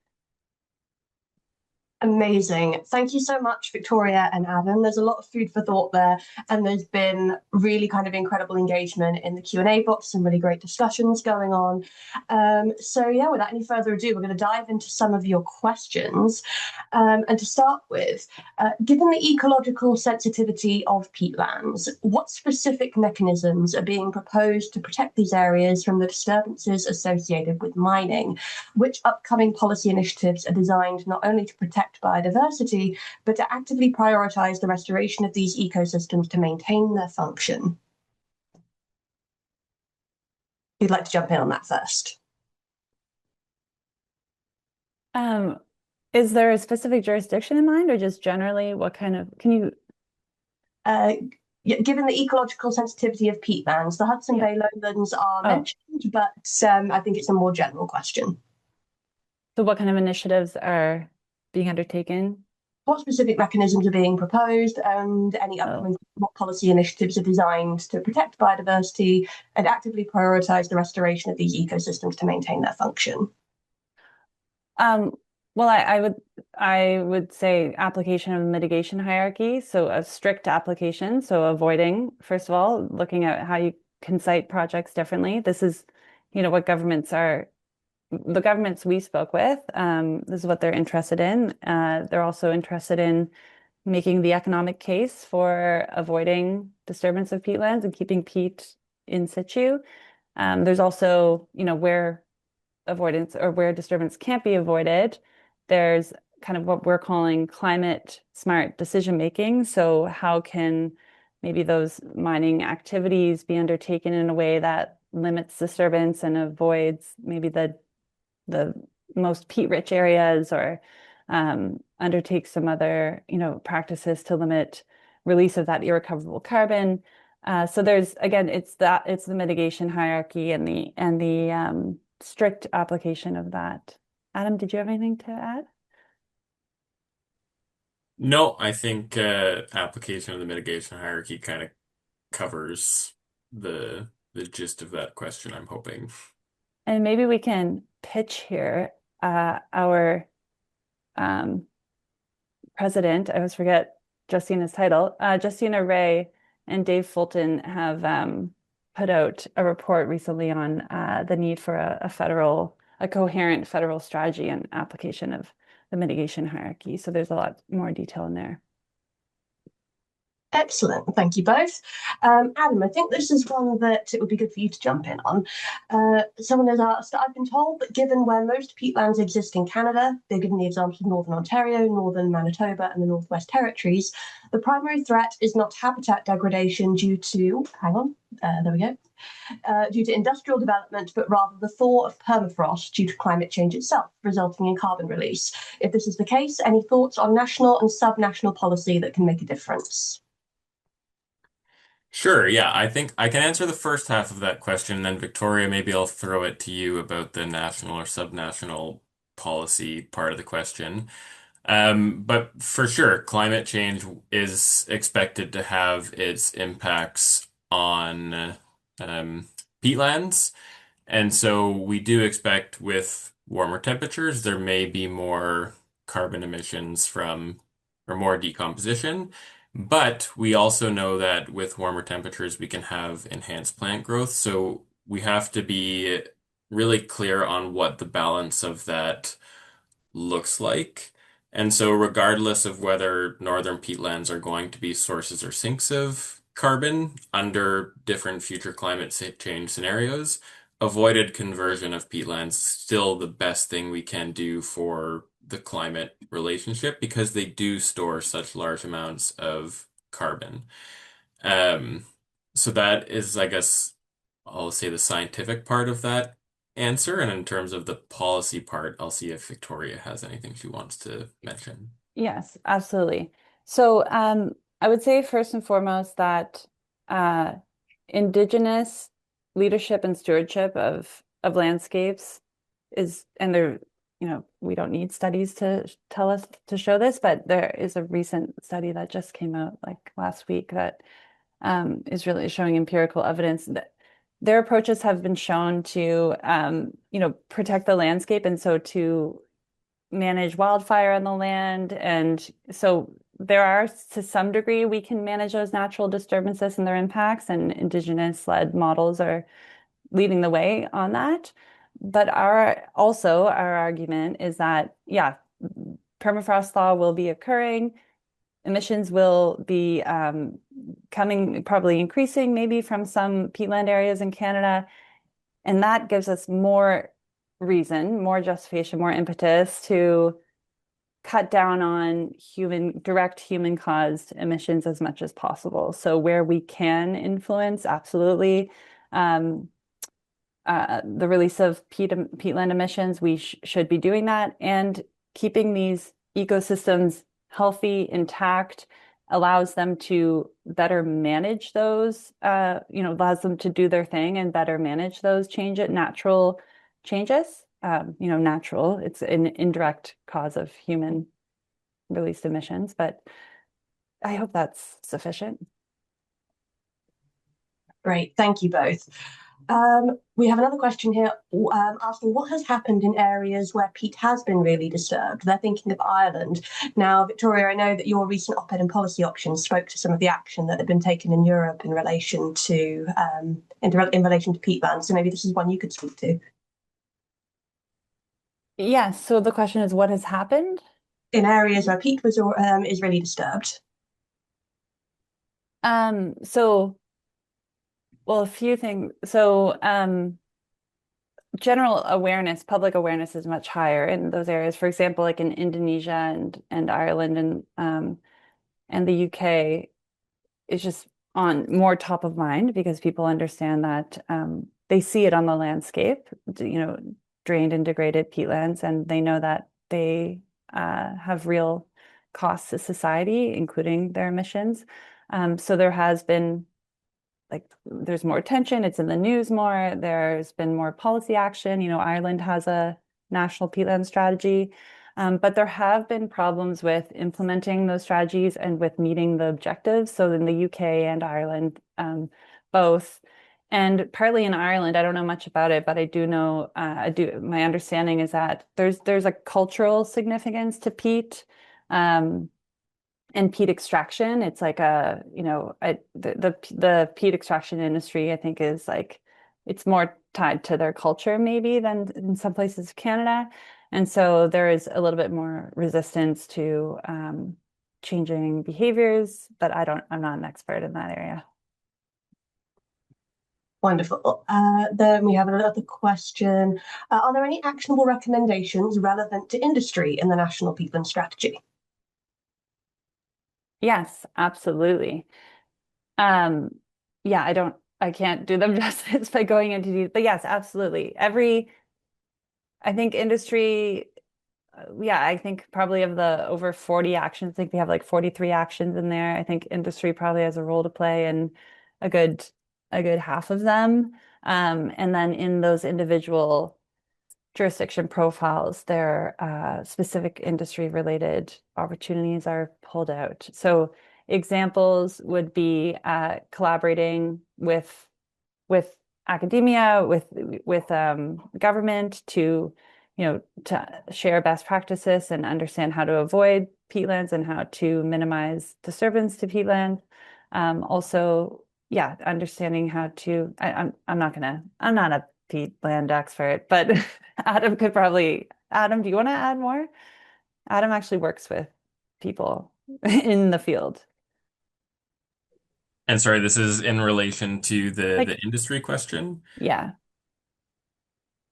Amazing. Thank you so much, Victoria and Adam. There's a lot of food for thought there, and there's been really kind of incredible engagement in the Q&A box, some really great discussions going on. Without any further ado, we're going to dive into some of your questions. And to start with, given the ecological sensitivity of peatlands, what specific mechanisms are being proposed to protect these areas from the disturbances associated with mining? Which upcoming policy initiatives are designed not only to protect protect biodiversity, but to actively prioritize the restoration of these ecosystems to maintain their function. Who'd like to jump in on that first? Is there a specific jurisdiction in mind, or just generally what kind of, can you? Given the ecological sensitivity of peatlands, the Hudson Bay lowlands are mentioned, but I think it's a more general question. So what kind of initiatives are being undertaken? What specific mechanisms are being proposed, and any upcoming what policy initiatives are designed to protect biodiversity and actively prioritize the restoration of these ecosystems to maintain their function? Well, I would say application of mitigation hierarchy, so a strict application, so avoiding, first of all, looking at how you can cite projects differently. This is, what the governments we spoke with, this is what they're interested in. They're also interested in making the economic case for avoiding disturbance of peatlands and keeping peat in situ. There's also, where avoidance or where disturbance can't be avoided, there's kind of what we're calling climate smart decision making. So how can maybe those mining activities be undertaken in a way that limits disturbance and avoids maybe the most peat rich areas, or undertake some other, practices to limit release of that irrecoverable carbon. So there's, again, it's the mitigation hierarchy and the strict application of that. Adam, did you have anything to add? No, I think application of the mitigation hierarchy kind of covers the gist of that question, I'm hoping. And maybe we can pitch here our president, I always forget Justina's title, Justina Ray and Dave Fulton have put out a report recently on the need for a coherent federal strategy and application of the mitigation hierarchy. So there's a lot more detail in there. Excellent. Thank you both. Adam, I think this is one that it would be good for you to jump in on. Someone has asked, I've been told that given where most peatlands exist in Canada, they're given the examples of Northern Ontario, Northern Manitoba, and the Northwest Territories, the primary threat is not habitat degradation due to, due to industrial development, but rather the thaw of permafrost due to climate change itself, resulting in carbon release. If this is the case, any thoughts on national and sub-national policy that can make a difference? Sure, yeah, I think I can answer the first half of that question, and then Victoria, maybe I'll throw it to you about the national or subnational policy part of the question. But for sure, climate change is expected to have its impacts on peatlands. And so we do expect with warmer temperatures, there may be more carbon emissions from, or more decomposition. But we also know that with warmer temperatures, we can have enhanced plant growth. So we have to be really clear on what the balance of that looks like. And so regardless of whether northern peatlands are going to be sources or sinks of carbon under different future climate change scenarios, avoided conversion of peatlands is still the best thing we can do for the climate relationship because they do store such large amounts of carbon. Um, so that is, I guess, I'll say the scientific part of that answer. And in terms of the policy part, I'll see if Victoria has anything she wants to mention. Yes, absolutely. So I would say first and foremost that Indigenous leadership and stewardship of landscapes is, and there, we don't need studies to tell us to show this, but there is a recent study that just came out like last week that is really showing empirical evidence that their approaches have been shown to, protect the landscape, and so to manage wildfire on the land. And so there are, to some degree, we can manage those natural disturbances and their impacts, and Indigenous-led models are leading the way on that. But our argument is that, yeah, permafrost thaw will be occurring. Emissions will be coming, probably increasing maybe from some peatland areas in Canada. And that gives us more reason, more justification, more impetus to cut down on direct human-caused emissions as much as possible. So where we can influence, absolutely, the release of peatland emissions, we should be doing that, and keeping these ecosystems healthy, intact, allows them to better manage those, allows them to do their thing and better manage those natural changes. Natural, it's an indirect cause of human released emissions, but I hope that's sufficient. Great, thank you both. We have another question here asking what has happened in areas where peat has been really disturbed. They're thinking of Ireland. Now, Victoria, I know that your recent op-ed in Policy Options spoke to some of the action that had been taken in Europe in relation to peatlands. So maybe this is one you could speak to. Yeah, so the question is, what has happened? In areas where peat is really disturbed. Well, a few things. So, general awareness, public awareness is much higher in those areas. For example, like in Indonesia and Ireland and the UK, is just on more top of mind because people understand that they see it on the landscape, drained and degraded peatlands, and they know that they have real costs to society, including their emissions. So there has been there's more attention, it's in the news more, there's been more policy action. Ireland has a National Peatland Strategy, but there have been problems with implementing those strategies and with meeting the objectives. So in the UK and Ireland, both. And partly in Ireland, I don't know much about it, but I do know, my understanding is that there's a cultural significance to peat. And peat extraction, it's like the peat extraction industry, I think, is it's more tied to their culture maybe than in some places of Canada. And so there is a little bit more resistance to changing behaviors, but I'm not an expert in that area. Wonderful. Then we have another question. Are there any actionable recommendations relevant to industry in the National Peatland Strategy? Yes, absolutely. Yeah, I can't do them justice by going into detail, but yes, absolutely. I think industry, I think probably of the over 40 actions, I think we have like 43 actions in there. I think industry probably has a role to play in a good half of them. And then in those individual jurisdiction profiles, their specific industry-related opportunities are pulled out. So examples would be collaborating with academia, with government to share best practices and understand how to avoid peatlands and how to minimize disturbance to peatland. Also, understanding how to. I'm not a peatland expert, but Adam, do you want to add more? Adam actually works with people in the field. And sorry, this is in relation to the industry question? Yeah.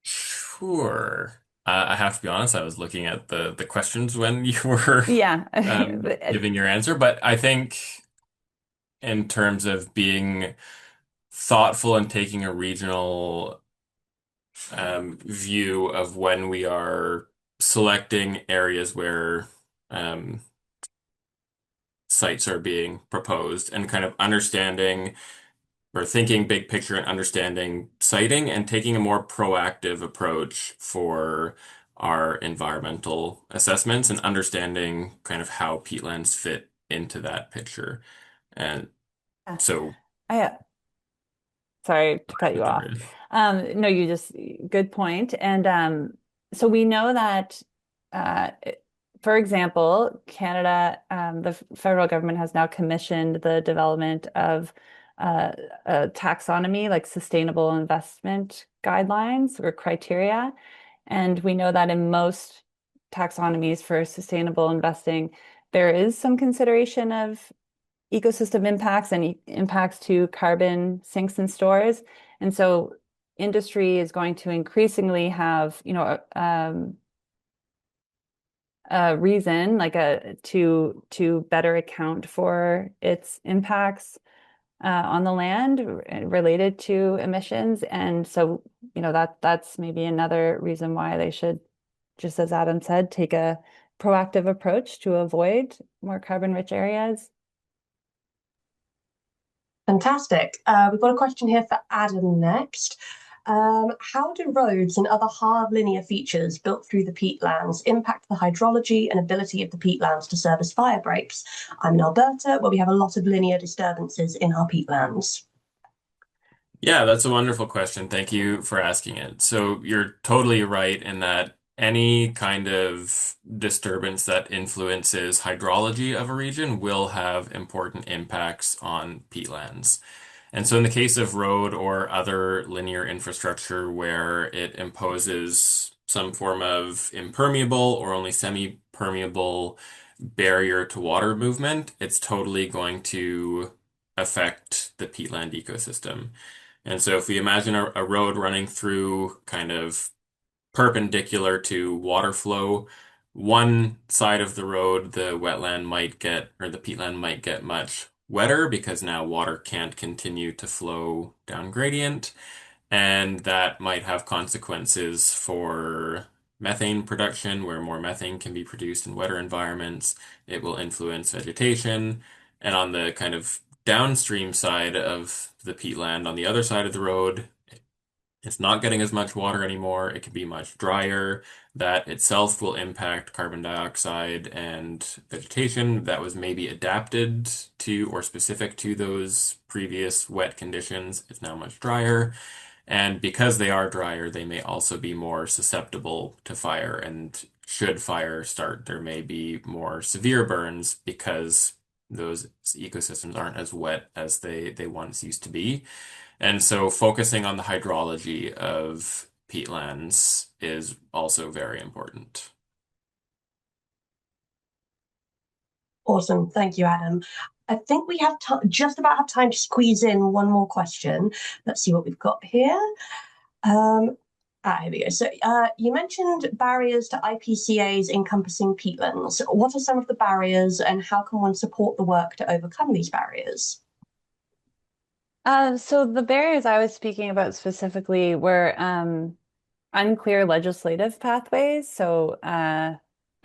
Sure. I have to be honest, I was looking at the questions when you were giving your answer, but I think in terms of being thoughtful and taking a regional view of when we are selecting areas where sites are being proposed and kind of understanding or thinking big picture and understanding siting and taking a more proactive approach for our environmental assessments and understanding kind of how peatlands fit into that picture. And so sorry to cut you off. No, good point. And so we know that, for example, Canada, the federal government has now commissioned the development of a taxonomy, like sustainable investment guidelines or criteria. And we know that in most taxonomies for sustainable investing, there is some consideration of ecosystem impacts and impacts to carbon sinks and stores. And so industry is going to increasingly have, reason, like to better account for its impacts on the land related to emissions. And so, that's maybe another reason why they should, just as Adam said, take a proactive approach to avoid more carbon-rich areas. Fantastic. We've got a question here for Adam next. How do roads and other hard linear features built through the peatlands impact the hydrology and ability of the peatlands to serve as fire breaks? I'm in Alberta, where we have a lot of linear disturbances in our peatlands. Yeah, that's a wonderful question. Thank you for asking it. So you're totally right in that any kind of disturbance that influences hydrology of a region will have important impacts on peatlands. And so in the case of road or other linear infrastructure where it imposes some form of impermeable or only semi-permeable barrier to water movement, it's totally going to affect the peatland ecosystem. And so if we imagine a road running through kind of perpendicular to water flow, one side of the road, the wetland might get, or the peatland might get much wetter because now water can't continue to flow down gradient. And that might have consequences for methane production, where more methane can be produced in wetter environments. It will influence vegetation. And on the kind of downstream side of the peatland, on the other side of the road, it's not getting as much water anymore. It can be much drier. That itself will impact carbon dioxide and vegetation that was maybe adapted to or specific to those previous wet conditions. It's now much drier. And because they are drier, they may also be more susceptible to fire. And should fire start, there may be more severe burns because those ecosystems aren't as wet as they once used to be. And so focusing on the hydrology of peatlands is also very important. Awesome. Thank you, Adam. I think we have just about have time to squeeze in one more question. Let's see what we've got here. Here we go. So you mentioned barriers to IPCAs encompassing peatlands. What are some of the barriers and how can one support the work to overcome these barriers? So the barriers I was speaking about specifically were unclear legislative pathways. So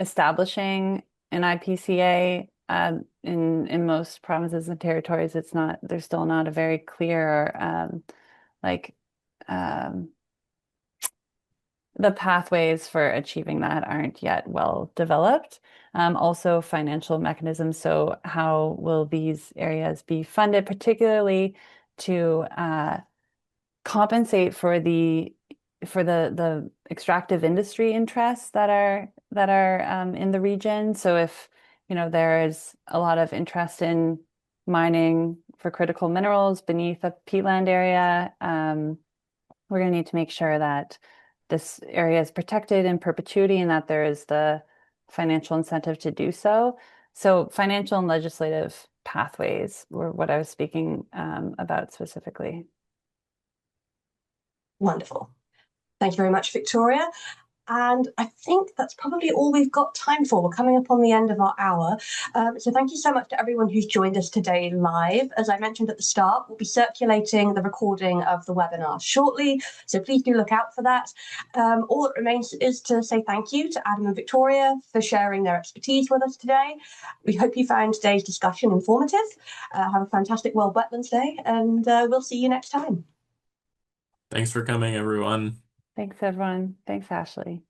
establishing an IPCA in most provinces and territories, there's still not a very clear the pathways for achieving that aren't yet well developed. Also financial mechanisms. So how will these areas be funded, particularly to compensate for the extractive industry interests that are in the region. So if there is a lot of interest in mining for critical minerals beneath a peatland area, we're going to need to make sure that this area is protected in perpetuity and that there is the financial incentive to do so. So financial and legislative pathways were what I was speaking about specifically. Wonderful. Thank you very much, Victoria. And I think that's probably all we've got time for. We're coming up on the end of our hour. So thank you so much to everyone who's joined us today live. As I mentioned at the start, we'll be circulating the recording of the webinar shortly. So please do look out for that. All that remains is to say thank you to Adam and Victoria for sharing their expertise with us today. We hope you found today's discussion informative. Have a fantastic World Wetlands Day, and we'll see you next time. Thanks for coming, everyone. Thanks, everyone. Thanks, Ashley.